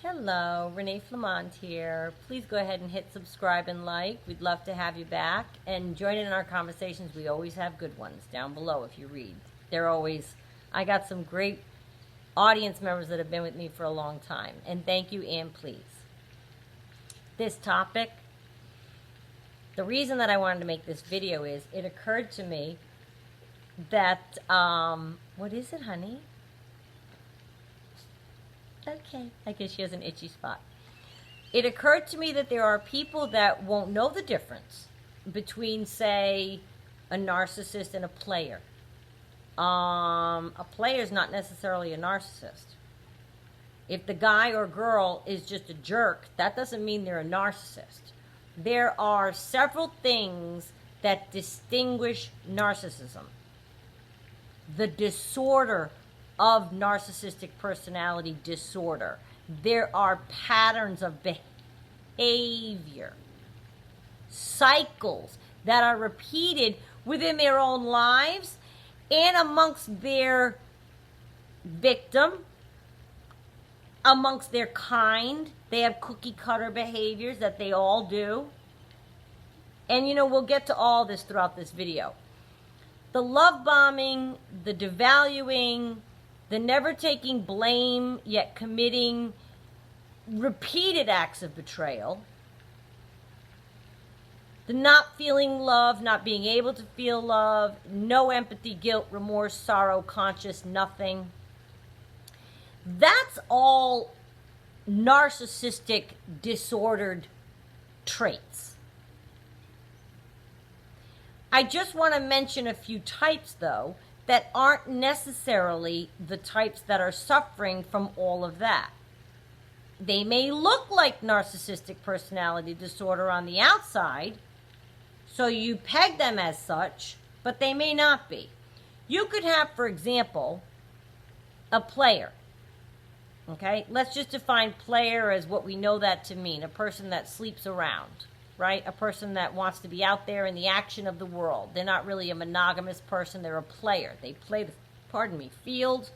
Hello, Renee Flamont here. Please go ahead and hit subscribe and like. We'd love to have you back. And join in our conversations. We always have good ones down below if you read. I got some great audience members that have been with me for a long time. And thank you and please. This topic, the reason that I wanted to make this video is it occurred to me that, what is it, honey? Okay, I guess she has an itchy spot. It occurred to me that there are people that won't know the difference between, say, a narcissist and a player. A player is not necessarily a narcissist. If the guy or girl is just a jerk, that doesn't mean they're a narcissist. There are several things that distinguish narcissism. The disorder of narcissistic personality disorder. There are patterns of behavior, cycles that are repeated within their own lives and amongst their victim, amongst their kind. They have cookie cutter behaviors that they all do. And we'll get to all this throughout this video. The love bombing, the devaluing, the never taking blame, yet committing repeated acts of betrayal. The not feeling love, not being able to feel love, no empathy, guilt, remorse, sorrow, conscious, nothing. That's all narcissistic, disordered traits. I just want to mention a few types, though, that aren't necessarily the types that are suffering from all of that. They may look like narcissistic personality disorder on the outside, so you peg them as such, but they may not be. You could have, for example, a player. Okay? Let's just define player as what we know that to mean, a person that sleeps around. Right? A person that wants to be out there in the action of the world. They're not really a monogamous person. They're a player. They play the, field.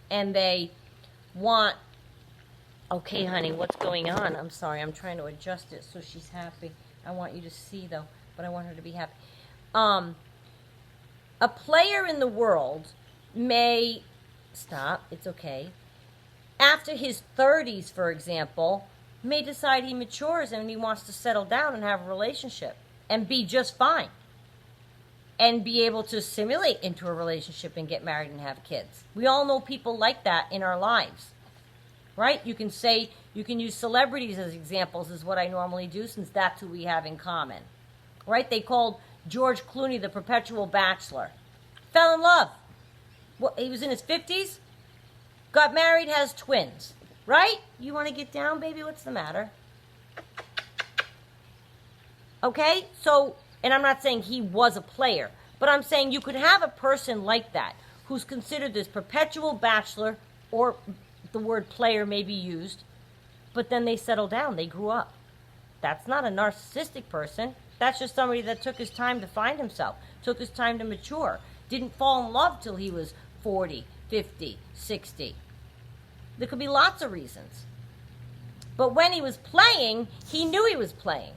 And they want, okay, honey, what's going on? I'm sorry. I'm trying to adjust it so she's happy. I want you to see, though, but I want her to be happy. A player in the world may, stop, it's okay. After his 30s, for example, may decide he matures and he wants to settle down and have a relationship and be just fine and be able to assimilate into a relationship and get married and have kids. We all know people like that in our lives, right? You can use celebrities as examples is what I normally do since that's who we have in common, right? They called George Clooney the perpetual bachelor. Fell in love. He was in his 50s, got married, has twins. Right? You want to get down, baby? What's the matter? Okay? So, and I'm not saying he was a player, but I'm saying you could have a person like that who's considered this perpetual bachelor, or the word player may be used, but then they settle down. They grew up. That's not a narcissistic person. That's just somebody that took his time to find himself, took his time to mature, didn't fall in love till he was 40, 50, 60. There could be lots of reasons. But when he was playing, he knew he was playing.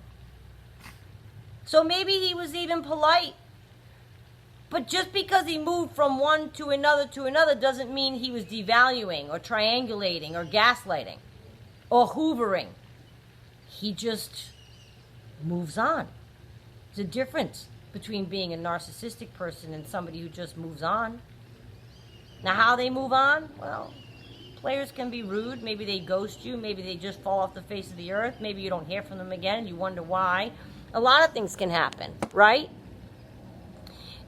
So maybe he was even polite. But just because he moved from one to another doesn't mean he was devaluing or triangulating or gaslighting or hoovering. He just moves on. There's a difference between being a narcissistic person and somebody who just moves on. Now, how they move on? Well, players can be rude. Maybe they ghost you. Maybe they just fall off the face of the earth. Maybe you don't hear from them again. You wonder why. A lot of things can happen, right?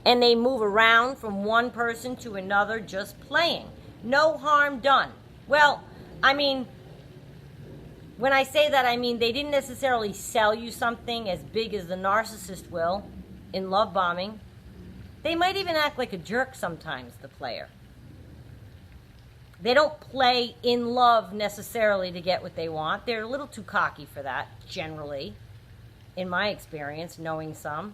And they move around from one person to another just playing. No harm done. Well, when I say that, they didn't necessarily sell you something as big as the narcissist will in love bombing. They might even act like a jerk sometimes, the player. They don't play in love necessarily to get what they want. They're a little too cocky for that, generally, in my experience, knowing some.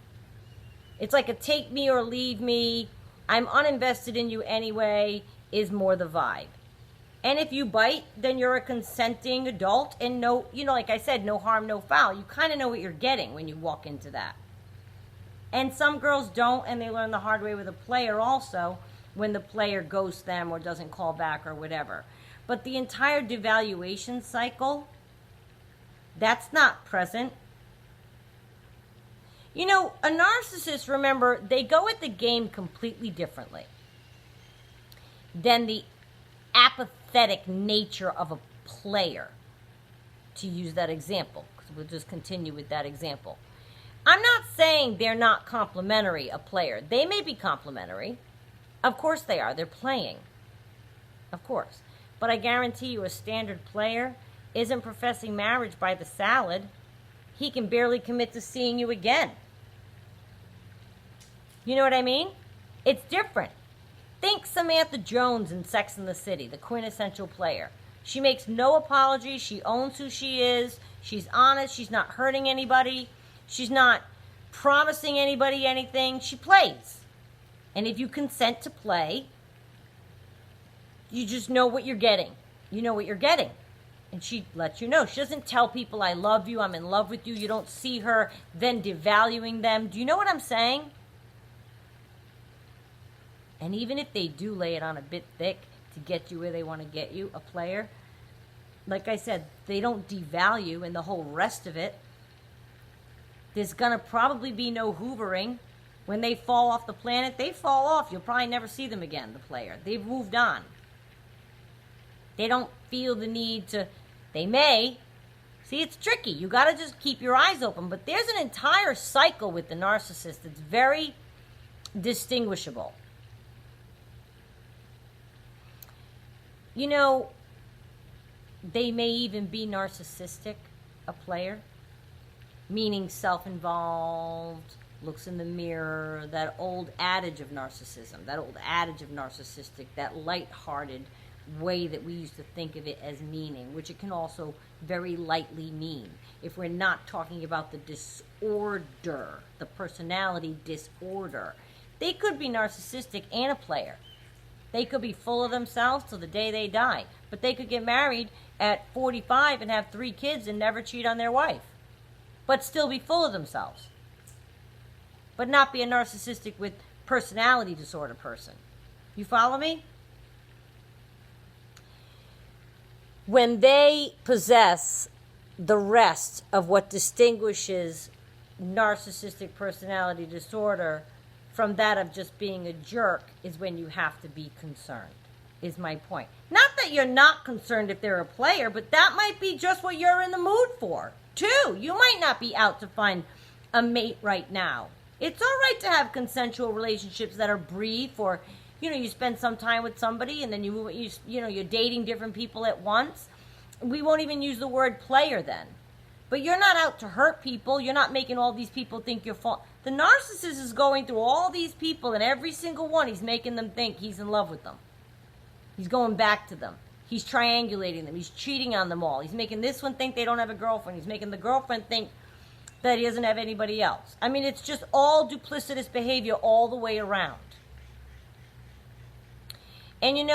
It's like a take me or leave me, I'm uninvested in you anyway, is more the vibe. And if you bite, then you're a consenting adult, and no, like I said, no harm, no foul. You kind of know what you're getting when you walk into that. And some girls don't, and they learn the hard way with a player also, when the player ghosts them or doesn't call back or whatever. But the entire devaluation cycle, that's not present. A narcissist, remember, they go at the game completely differently than the apathetic nature of a player, to use that example, because we'll just continue with that example. I'm not saying they're not complimentary, a player. They may be complimentary. Of course they are. They're playing. Of course. But I guarantee you a standard player isn't professing marriage by the salad. He can barely commit to seeing you again. You know what I mean? It's different. Think Samantha Jones in Sex and the City, the quintessential player. She makes no apologies. She owns who she is. She's honest. She's not hurting anybody. She's not promising anybody anything. She plays. And if you consent to play, you just know what you're getting. You know what you're getting. And she lets you know. She doesn't tell people, I love you, I'm in love with you. You don't see her then devaluing them. Do you know what I'm saying? And even if they do lay it on a bit thick to get you where they want to get you, a player, like I said, they don't devalue and the whole rest of it. There's going to probably be no hoovering. When they fall off the planet, they fall off. You'll probably never see them again, the player. They've moved on. They don't feel the need to, they may. See, it's tricky. You got to just keep your eyes open. But there's an entire cycle with the narcissist that's very distinguishable. They may even be narcissistic, a player, meaning self-involved, looks in the mirror, that old adage of narcissism, that old adage of narcissistic, that light-hearted way that we used to think of it as meaning, which it can also very lightly mean. If we're not talking about the disorder, the personality disorder, they could be narcissistic and a player. They could be full of themselves till the day they die, but they could get married at 45 and have 3 kids and never cheat on their wife, but still be full of themselves, but not be a narcissistic with personality disorder person. You follow me? When they possess the rest of what distinguishes narcissistic personality disorder from that of just being a jerk is when you have to be concerned, is my point. Not that you're not concerned if they're a player, but that might be just what you're in the mood for, too. You might not be out to find a mate right now. It's all right to have consensual relationships that are brief, or, you spend some time with somebody and then you're dating different people at once. We won't even use the word player then. But you're not out to hurt people. You're not making all these people think you're The narcissist is going through all these people, and every single one, he's making them think he's in love with them. He's going back to them. He's triangulating them. He's cheating on them all. He's making this one think they don't have a girlfriend. He's making the girlfriend think that he doesn't have anybody else. I mean, it's just all duplicitous behavior all the way around. And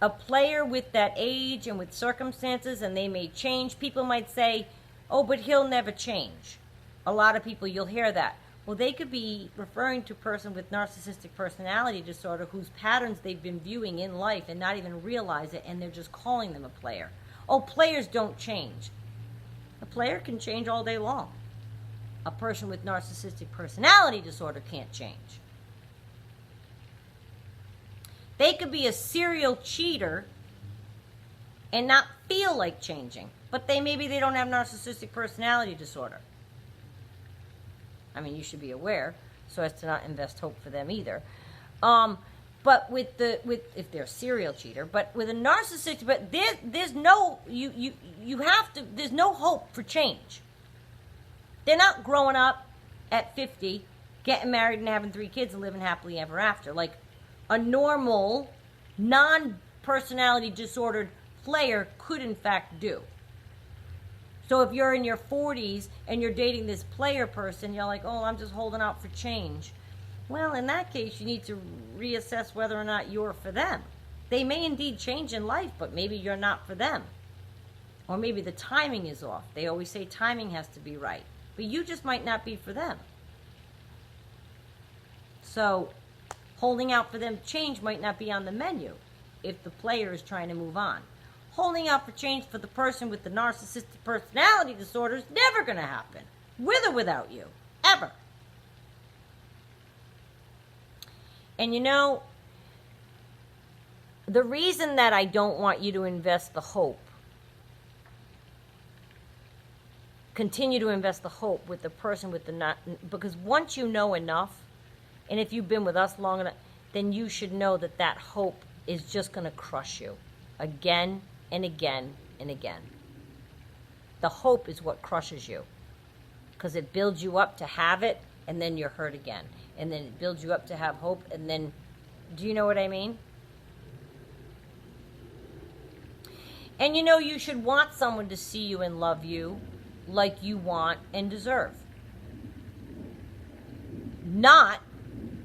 a player with that age and with circumstances, and they may change, people might say, oh, but he'll never change. A lot of people, you'll hear that. Well, they could be referring to a person with narcissistic personality disorder whose patterns they've been viewing in life and not even realize it, and they're just calling them a player. Oh, players don't change. A player can change all day long. A person with narcissistic personality disorder can't change. They could be a serial cheater and not feel like changing, but maybe they don't have narcissistic personality disorder. I mean, you should be aware, so as to not invest hope for them either. But if they're a serial cheater, but with a narcissistic, but there's no there's no hope for change. They're not growing up at 50, getting married and having 3 kids and living happily ever after like a normal, non-personality disordered player could in fact do. So if you're in your 40s and you're dating this player person, you're like, oh, I'm just holding out for change. Well, in that case, you need to reassess whether or not you're for them. They may indeed change in life, but maybe you're not for them. Or maybe the timing is off. They always say timing has to be right. But you just might not be for them. So holding out for them to change might not be on the menu if the player is trying to move on. Holding out for change for the person with the narcissistic personality disorder is never going to happen, with or without you, ever. And you know, the reason that I don't want you to invest the hope, continue to invest the hope with the person with the because once you know enough, and if you've been with us long enough, then you should know that that hope is just going to crush you again and again and again. The hope is what crushes you, because it builds you up to have it, and then you're hurt again. And then it builds you up to have hope, and then, do you know what I mean? And you know, you should want someone to see you and love you like you want and deserve. Not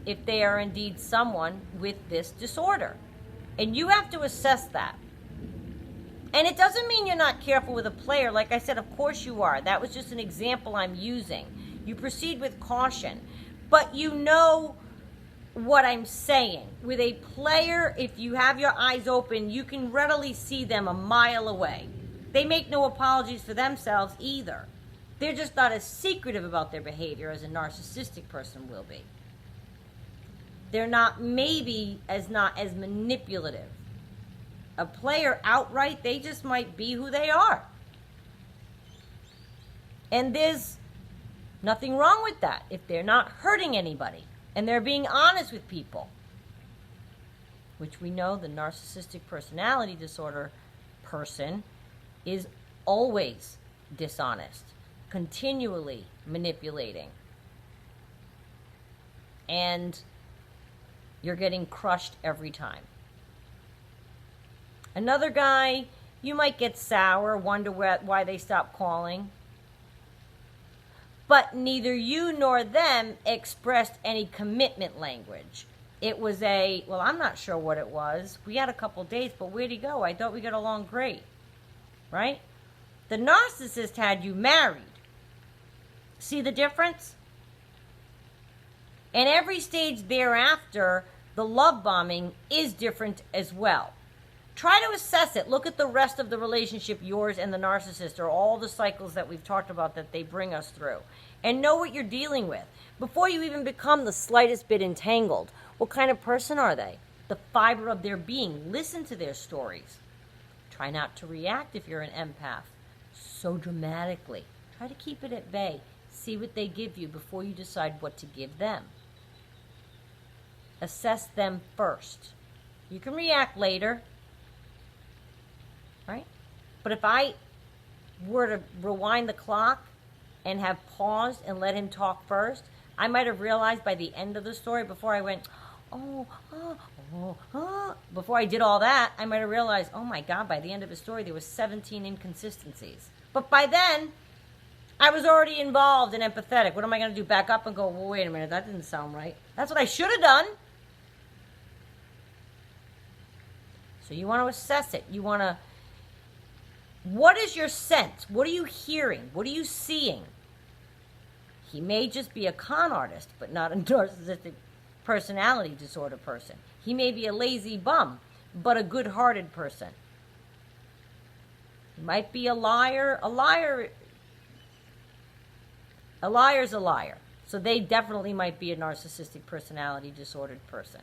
if they are indeed someone with this disorder. And you have to assess that. And it doesn't mean you're not careful with a player. Like I said, of course you are. That was just an example I'm using. You proceed with caution. But you know what I'm saying. With a player, if you have your eyes open, you can readily see them a mile away. They make no apologies for themselves either. They're just not as secretive about their behavior as a narcissistic person will be. They're not as manipulative. A player outright, they just might be who they are. And there's nothing wrong with that if they're not hurting anybody and they're being honest with people. Which we know the narcissistic personality disorder person is always dishonest, continually manipulating. And you're getting crushed every time. Another guy, you might get sour, wonder why they stopped calling. But neither you nor them expressed any commitment language. It was well, I'm not sure what it was. We had a couple dates, but where'd he go? I thought we got along great. Right? The narcissist had you married. See the difference? And every stage thereafter, the love bombing is different as well. Try to assess it. Look at the rest of the relationship, yours and the narcissist, or all the cycles that we've talked about that they bring us through. And know what you're dealing with. Before you even become the slightest bit entangled, what kind of person are they? The fiber of their being. Listen to their stories. Try not to react if you're an empath so dramatically. Try to keep it at bay. See what they give you before you decide what to give them. Assess them first. You can react later. Right? But if I were to rewind the clock and have paused and let him talk first, I might have realized by the end of the story, before I went, before I did all that, I might have realized, oh my God, by the end of his story, there was 17 inconsistencies. But by then, I was already involved and empathetic. What am I going to do? Back up and go, well, wait a minute, that didn't sound right. That's what I should have done. So you want to assess it. You want to, what is your sense? What are you hearing? What are you seeing? He may just be a con artist, but not a narcissistic personality disorder person. He may be a lazy bum, but a good-hearted person. He might be a liar. A liar's a liar. So they definitely might be a narcissistic personality disordered person.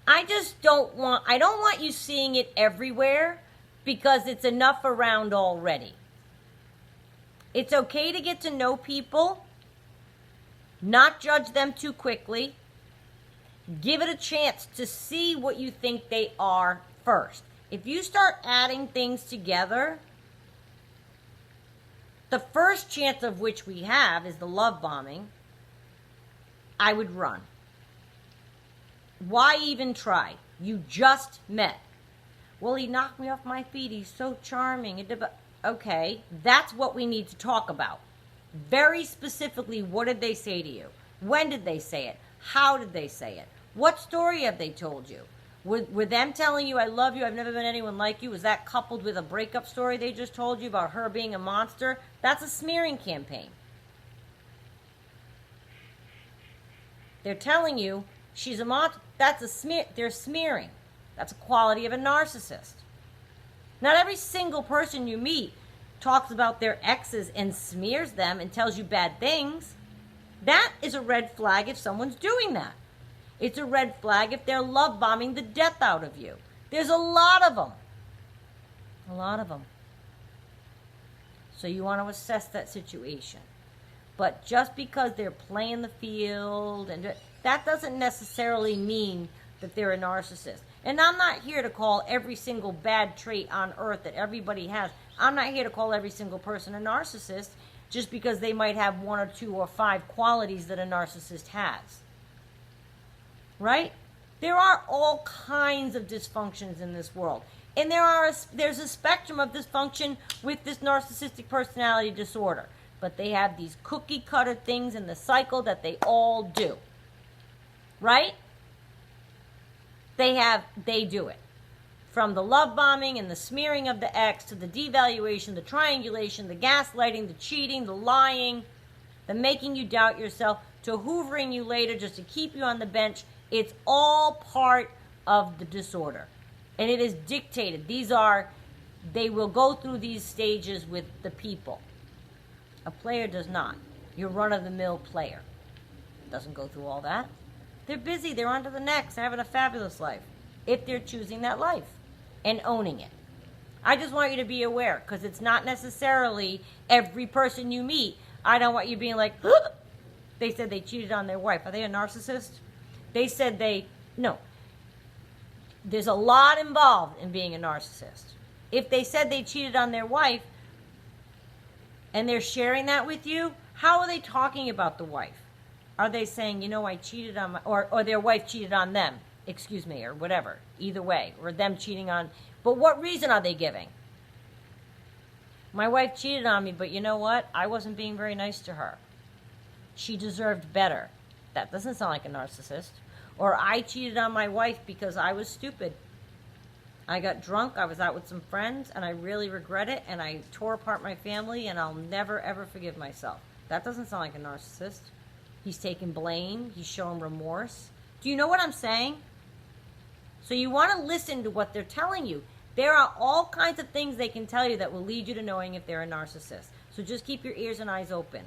I don't want you seeing it everywhere, because it's enough around already. It's okay to get to know people, not judge them too quickly. Give it a chance to see what you think they are first. If you start adding things together, the first chance of which we have is the love bombing, I would run. Why even try? You just met. Well, he knocked me off my feet. He's so charming. Okay, that's what we need to talk about. Very specifically, what did they say to you? When did they say it? How did they say it? What story have they told you? Were them telling you, I love you, I've never met anyone like you, was that coupled with a breakup story they just told you about her being a monster? That's a smearing campaign. They're telling you she's a monster. That's a smear. They're smearing. That's a quality of a narcissist. Not every single person you meet talks about their exes and smears them and tells you bad things. That is a red flag if someone's doing that. It's a red flag if they're love bombing the death out of you. There's a lot of them. A lot of them. So you want to assess that situation. But just because they're playing the field, and that doesn't necessarily mean that they're a narcissist. And I'm not here to call every single bad trait on earth that everybody has. I'm not here to call every single person a narcissist just because they might have 1 or 2 or 5 qualities that a narcissist has. Right? There are all kinds of dysfunctions in this world. And there's a spectrum of dysfunction with this narcissistic personality disorder. But they have these cookie cutter things in the cycle that they all do. Right? They do it. From the love bombing and the smearing of the ex to the devaluation, the triangulation, the gaslighting, the cheating, the lying, the making you doubt yourself, to hoovering you later just to keep you on the bench. It's all part of the disorder. And it is dictated. They will go through these stages with the people. A player does not. Your run-of-the-mill player doesn't go through all that. They're busy. They're on to the next. They're having a fabulous life. If they're choosing that life and owning it. I just want you to be aware, because it's not necessarily every person you meet. I don't want you being like, they said they cheated on their wife. Are they a narcissist? They said no. There's a lot involved in being a narcissist. If they said they cheated on their wife and they're sharing that with you, how are they talking about the wife? Are they saying, I cheated on or their wife cheated on them, or whatever, either way, or them cheating on, but what reason are they giving? My wife cheated on me, but you know what? I wasn't being very nice to her. She deserved better. That doesn't sound like a narcissist. Or I cheated on my wife because I was stupid. I got drunk, I was out with some friends, and I really regret it, and I tore apart my family, and I'll never, ever forgive myself. That doesn't sound like a narcissist. He's taking blame. He's showing remorse. Do you know what I'm saying? So you want to listen to what they're telling you. There are all kinds of things they can tell you that will lead you to knowing if they're a narcissist. So just keep your ears and eyes open.